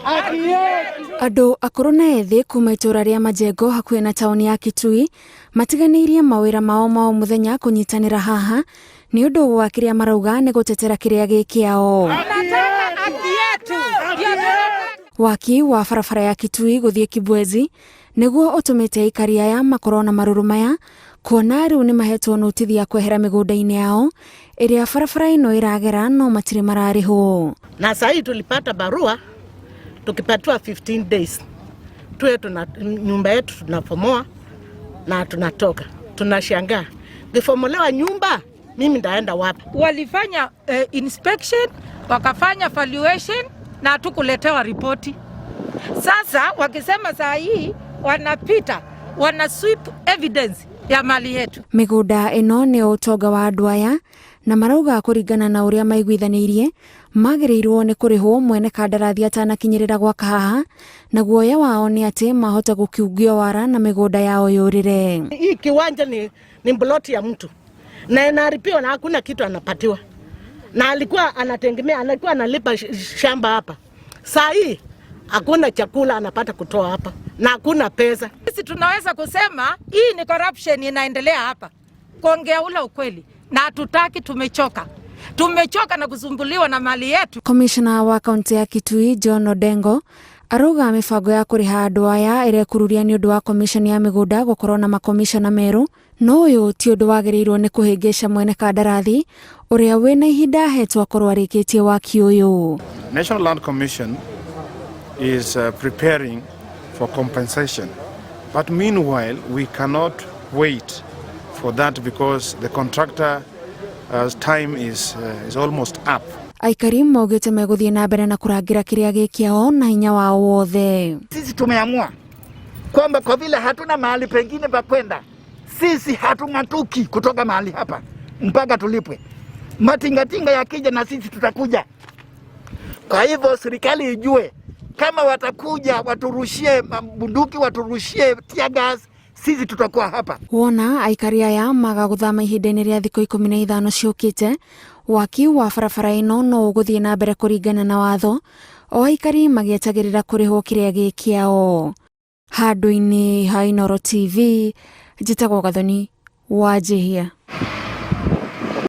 Andũ akũrũ na ethĩ kuma itũra rĩa Majengo hakuhĩ na taũni ya Kitui matiganĩirie mawĩra mao ma o mũthenya kũnyitanĩra haha nĩ ũndũ wa kĩrĩa marauga nĩ gũtetera kĩrĩa gĩkĩao. Waki wa barabara ya Kitui gũthiĩ Kibwezi nĩguo ũtũmĩte aikari aya makorwo na marũrũ maya, kuona rĩu nĩ mahetwo notithia ya kwehera mĩgũnda-inĩ yao ĩrĩa barabara ĩno ĩragera no matirĩ mararĩhwo. Na sasa tulipata barua tukipatiwa 15 days tuwe nyumba yetu tunapomoa na tunatoka. Tunashangaa kifomolewa nyumba, mimi ndaenda wapi? Walifanya inspection, wakafanya valuation na tukuletewa ripoti. Sasa wakisema saa hii wanapita, wana sweep evidence ya mali yetu. Mĩgũnda ĩno nĩ ũtonga wa andũ aya na marauga kũringana na ũrĩa maiguithanĩirie magĩrĩirwo nĩ kũrĩhwo mwene kandarathi atanakinyĩrĩra gwaka haha, na guoya wao nĩ atĩ mahota gũkiungio wara na mĩgũnda yao yũrĩre. Hii kiwanja ni plot ya mtu na inaripiwa na hakuna kitu anapatiwa, na alikuwa anategemea, alikuwa analipa shamba hapa. Saa hii hakuna chakula anapata kutoa hapa na hakuna pesa. Sisi tunaweza kusema hii ni corruption inaendelea hapa, kuongea ule ukweli, na hatutaki. Tumechoka na kusumbuliwa na mali yetu. Commissioner wa kaunti ya Kitui John Odengo arauga mibango ya kuriha andũ aya ĩrekururia nĩ ũndũ wa commission ya mĩgũnda gũkorwo na makomishona merũ, no ũyũ ti ũndũ wagĩrĩirwo nĩ kũhĩngĩca mwene kandarathi ũrĩa wĩna ihinda hetwo akorwo arĩkĩtie waki ũyũ. National Land Commission is preparing for compensation, but meanwhile we cannot wait for that because the contractor time is almost up. Aikari maugĩte megũthiĩ na mbere na kũrangĩra kĩrĩa gĩkĩao na hinya wao wothe. Sisi tumeamua kwamba kwa vile hatuna mahali pengine pa kwenda, sisi hatung'atuki kutoka mahali hapa mpaka tulipwe. Matingatinga yakija na sisi tutakuja. Kwa hivyo serikali ijue kama watakuja waturushie bunduki, waturushie tear gas, sisi tutakuwa hapa. Wona aikari aya magaguthama ihinda-inĩ rĩa thikũ 15 ciũkĩte, waki wa barabara ĩno no ũgũthiĩ na mbere kũringana na watho, o aikari magĩetagĩrĩra kũrĩhwo kĩrĩa gĩkĩao. Handũ-inĩ ha Inooro TV, njĩtagwo Gathoni Wanjihia.